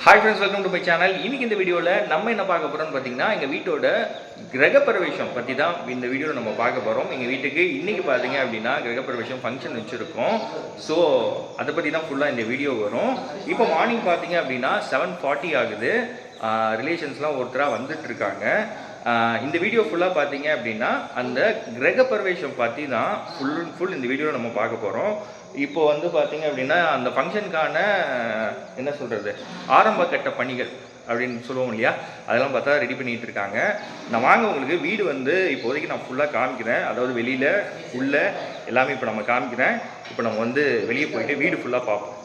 Hi friends, welcome to my channel. இன்னைக்கு இந்த வீடியோவில் நம்ம என்ன பார்க்க போகிறோம்னு பார்த்தீங்கன்னா, எங்கள் வீட்டோட கிரகப்பிரவேசம் பற்றி தான் இந்த வீடியோவில் நம்ம பார்க்க போகிறோம். எங்கள் வீட்டுக்கு இன்றைக்கி பார்த்தீங்க அப்படின்னா கிரகப்பிரவேசம் ஃபங்க்ஷன் வச்சுருக்கோம். ஸோ அதை பற்றி தான் ஃபுல்லாக இந்த வீடியோ வரும். இப்போ மார்னிங் பார்த்தீங்க அப்படின்னா 7:40 ஆகுது. ரிலேஷன்ஸ்லாம் ஒருத்தராக வந்துட்டுருக்காங்க. இந்த வீடியோ ஃபுல்லாக பார்த்தீங்க அப்படின்னா அந்த கிரகப்பிரவேசம் பற்றி தான் ஃபுல் இந்த வீடியோவில் நம்ம பார்க்க போகிறோம். இப்போ வந்து பார்த்தீங்க அப்படின்னா அந்த ஃபங்க்ஷனுக்கான என்ன சொல்கிறது, ஆரம்ப கட்ட பணிகள் அப்படின்னு சொல்லுவோம் இல்லையா, அதெல்லாம் பார்த்தா ரெடி பண்ணிகிட்டு இருக்காங்க. நான் வாங்க உங்களுக்கு வீடு வந்து இப்போதைக்கு நான் ஃபுல்லாக காமிக்கிறேன். அதாவது வெளியில் உள்ள எல்லாமே இப்போ நம்ம காமிக்கிறேன். இப்போ நம்ம வந்து வெளியே போயிட்டு வீடு ஃபுல்லாக பார்ப்போம்.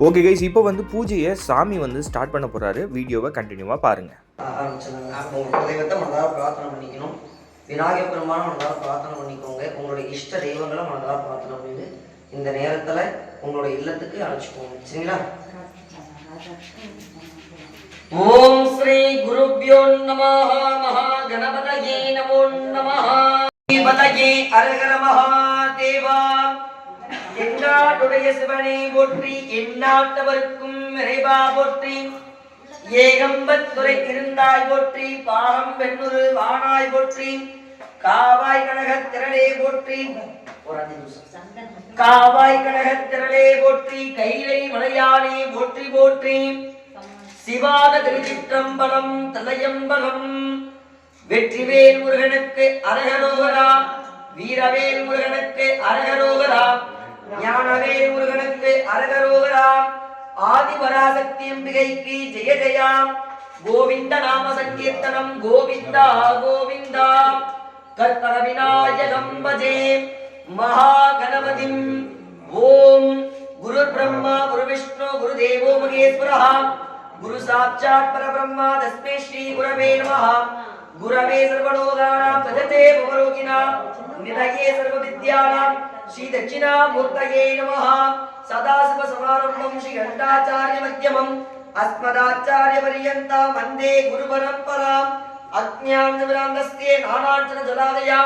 ஓகே கைஸ், இப்போ வந்து பூஜையை சாமி வந்து ஸ்டார்ட் பண்ண போகிறாரு. வீடியோவை கண்டினியூவாக பாருங்கள். உங்கள் தெய்வத்தை மனதார பிரார்த்தனை பண்ணிக்கணும். விநாயகர் பெருமான மனதார பிரார்த்தனை பண்ணிக்கோங்க. உங்களுடைய இஷ்ட தெய்வங்களை மனதார பிரார்த்தனை பண்ணிட்டு இந்த நேரத்தில் உங்களுடைய இல்லத்துக்கு அழைச்சிக்கோங்க. சரிங்களா? ஓம் ஸ்ரீ குருப்யோ நமஹ. மகா கணபதயே நமோ நமஹ. பதயே அரஹர மகாதேவா. எந்நாட்டுடைய சிவனை போற்றி, எந்நாட்டவருக்கும் இறைவா போற்றி. ஏகம்பத்துறை இருந்தாய் போற்றி, பாகம் பெண்ணுரு வானாய் போற்றி. காவாய் கனகத் திரளே போற்றி, காவாய் கனகத் திரளே போற்றி. கைலை மலையானே போற்றி போற்றி. சிவாத திருச்சிற்றம்பலம் தலையம்பலம். வெற்றிவேல் முருகனுக்கு அரகரோகரா, வீரவேல் முருகனுக்கு அரகரோகரா, ஞானவேல் முருகனுக்கு அரகரோகரா. ஆதிபராசக்தி அம்பிகைக்கு ஜெய ஜெயாம். கோவிந்த நாம சங்கீர்த்தனம் கோவிந்தா கோவிந்தா. கற்பக விநாயகம் பஜே மகா கணபதிம். ஓம் குரு பிரம்மா குரு விஷ்ணு குரு தேவோ மகேஸ்வரः गुरु साक्षात् परब्रह्म तस्मै श्री गुरवे नमः। गुरवे सर्वलोकानां तजते भवरोगिणां निधये सर्वविद्यानां श्री दक्षिणामूर्तये नमः सदाशिव समारंभं श्री घंटाचार्य मध्यमम् अस्मदाचार्य पर्यन्तं वन्दे गुरु परम्पराम् अज्ञाननिवृत्तस्ते नानार्चन जलालया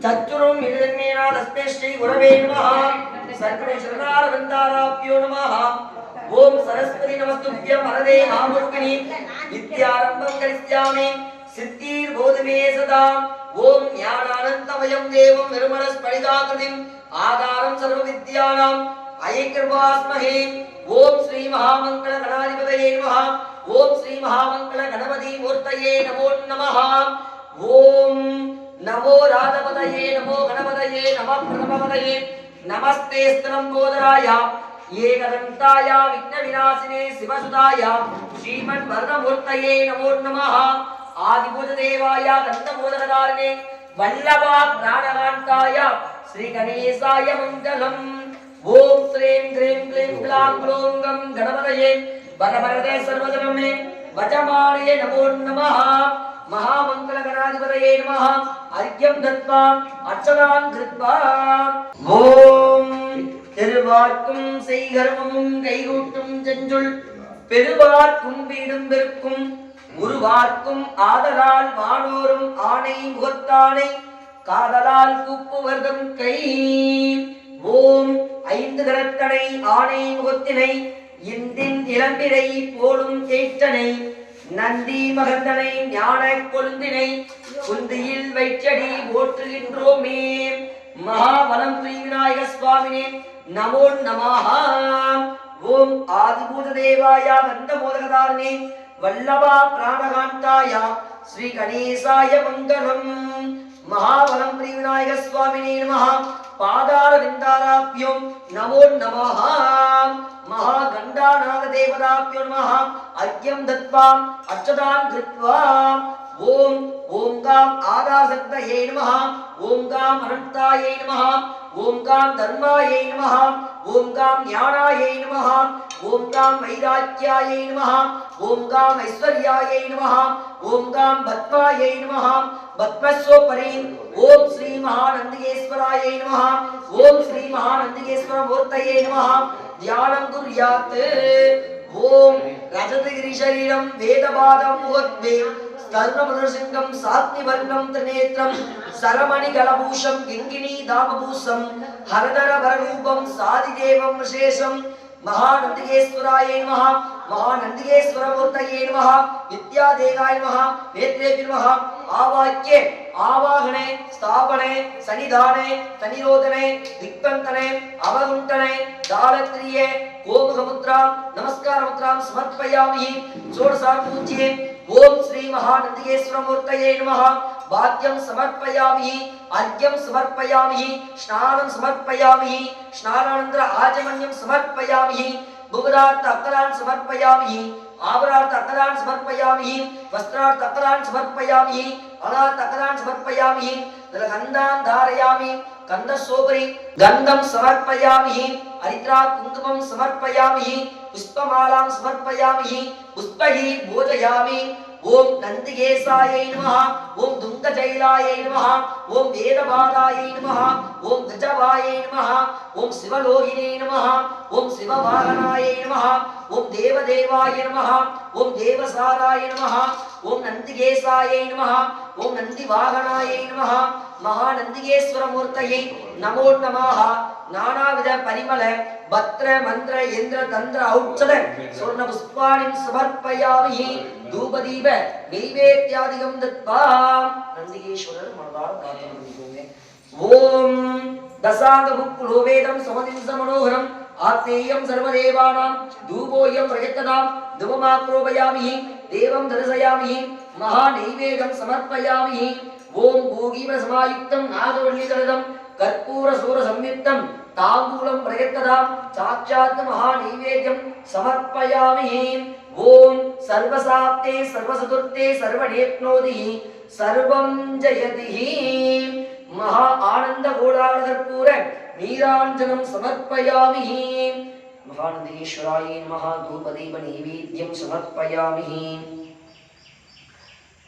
चतुरं मिलिन्मेना तस्मै श्री गुरवे नमः सर्वणे शरणारविन्दाराभ्यो नमः ओम सरस्वती नमस्तुभ्यं वरदे मामुरुकिनी विद्यारम्भं करिष्यामि सिद्धिर्बोधमे सदा ओम ज्ञानानन्दमयं देवं निर्मलस्फटिकाकृतिम् आधारं सर्वविद्यानां ऐक्यवास्महे ओम श्री महामंगल गणाधिपतये नमः ओम श्री महामंगल गणपति मूर्तये नमो नमः ओम नमो राधपतये नमो गणपतये नमः प्रणवपतये नमस्ते स्तनम्बोदराय एकदन्ताय विघ्नविनाशिने शिवसुताय श्रीमन्वरदमूर्तये नमो नमः आदिभूतदेवाय दन्तमोदकधारिणे वल्लभा प्राणकान्ताय श्रीगणेशाय मङ्गलम् ओम श्रीं क्रीं क्लीं क्लां क्लूं गं गणपतये वरवरदे सर्वजनमे वचमानये नमो नमः महामंगलगणाधिपतये नमः अर्घ्यं दत्त्वा अर्चनां कृत्वा ओम திருவார்க்கும் செய்கர்மமும் கைகூட்டும் செஞ்சுள் பெருவார்க்கும் வீடும் பெருக்கும் உருவார்க்கும் ஆதலால் வானோரும் ஆணை முகத்தானை காதலால் கூப்புவர்தம் கை ஓம் ஐந்து கரத்தனை ஆணை முகத்தினை இந்தின் இளம்பிரை போலும் ஏற்றனை நந்தி மகந்தனை ஞான கொழுந்தினை குந்தியில் வைச்சடி போற்றுகின்றோமே महावनं श्री विनायक स्वामिने नमो नमः ओम आदिभूतदेवाय गन्धमोदकधारिणे वल्लभा प्राणकान्ताय श्री गणेशाय मङ्गलम् महावनं श्री विनायक स्वामिने नमः पादारविन्दाराभ्यो नमो नमः महागण्डानाथ देवताभ्यो नमः अर्घ्यं दत्त्वा अर्चनां कृत्वा ओम ओंगाम आदाशक्तये नमः ओंगाम अनन्ताये नमः ओंगाम धर्माये नमः ओंगाम ज्ञानाये नमः ओंगाम वैराग्याये नमः ओंगाम ऐश्वर्याये नमः ओंगाम भद्माये नमः भद्मस्वपरि ओम श्री महानन्दिकेश्वराय नमः ओम श्री महानन्दिकेश्वर मूर्तये नमः ध्यानं कुर्यात् ओम रजतगिरि शरीरं वेदपादं मुहद्वे कर्णमदृसिंगं सात्निवर्णं त्रिनेत्रं सरमणिगलभूषं किङ्किणी दामभूषं हरधरवररूपं सादिदेवं विशेषं महानन्दिकेश्वराय नमः महानन्दिकेश्वरमूर्तये नमः विद्यादेवाय नमः नेत्रेभ्यो नमः आवाक्ये आवाहने स्थापने सन्निधाने तनिरोधने दिक्पन्तने अवगुण्ठने दालत्रिये गोमुखमुद्रां नमस्कारमुद्रां समर्पयामि षोडशार्पूज्ये ओम श्री महानन्दिकेश्वरमूर्तये नमः वाक्यं समर्पयामि अर्घ्यं समर्पयामि स्नानं समर्पयामि स्नानानन्तर आचमन्यं समर्पयामि भुगदार्थ अक्करान् समर्पयामि आभरार्थ अक्करान् समर्पयामि वस्त्रार्थ अक्करान् समर्पयामि अलार्थ अक्करान् समर्पयामि गन्धान् धारयामि गन्धशोभरि गन्धं समर्पयामि हरिद्रा कुङ्कुमं समर्पयामि पुष्पमालां समर्पयामि पुष्पैः भोजयामि ओम नंदिकेशाय नमः ओम दुंगजैलाय नमः ओम वेदबालाय नमः ओम गजवाय नमः ओम शिवलोहिने नमः ओम शिववाहनाय नमः ओम देवदेवाय नमः ओम देवसाराय नमः ओम नंदिकेशाय नमः ओम नंदिवाहनाय नमः महानंदिकेश्वरमूर्तये नमो नमः नानाविध परिमल भद्र मंत्र इंद्र तंत्र औषध स्वर्ण पुष्पाणि समर्पयामि धूपदीप नैवेद्यादिकं दत्त्वा नंदिकेश्वरर मनदार प्रार्थना करिकोगे ओम दशांगमुक्कुलोवेदं समदिंस मनोहरं आत्मेयं सर्वदेवानां धूपोयं प्रयत्तनां धूपमाक्रोपयामि देवं दर्शयामि महानैवेद्यं समर्पयामि ओम भोगीवसमायुक्तं नागवल्लीदलदं कर्पूरसूरसंयुक्तं ताम्बूलं प्रयत्तदां साक्षात् महानैवेद्यं समर्पयामि ओम सर्वसाप्ते सर्वचतुर्थे सर्वनेप्नोति सर्वं जयति महा आनंद घोड़ाकर्पूर नीराञ्जनं समर्पयामि महानंदेश्वराय नमः धूपदीप नैवेद्यं समर्पयामि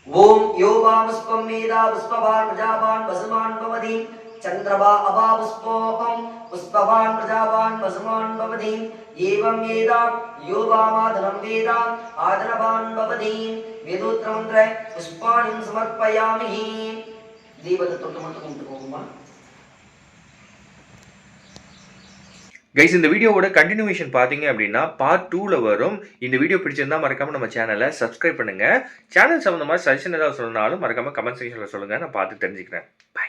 ओम यो वामस्पं वेदा पुष्पवान् प्रजावान् वसुमान् भवति चंद्रवा अभा पुष्पोकम पुष्पवान प्रजावान वसुमान भवति एवं वेदा यो वामादनं वेदा आदनवान भवति वेदोत्तर मंत्र पुष्पाणि समर्पयामि दीपத்தை தொட்டு மட்டும் கும்பிட்டுக்கோங்கம்மா. கைஸ், இந்த வீடியோவோட கண்டினியூவேஷன் பார்த்தீங்க அப்படின்னா பார்ட் 2ல வரும். இந்த வீடியோ பிடிச்சிருந்தா மறக்காம நம்ம சேனலை சப்ஸ்கிரைப் பண்ணுங்க. சேனல் சம்பந்தமா சஜஷன் ஏதாவது சொல்லனாலும் மறக்காம கமெண்ட் செக்ஷன்ல சொல்லுங்க, நான் பார்த்து தெரிஞ்சுக்கிறேன். பை.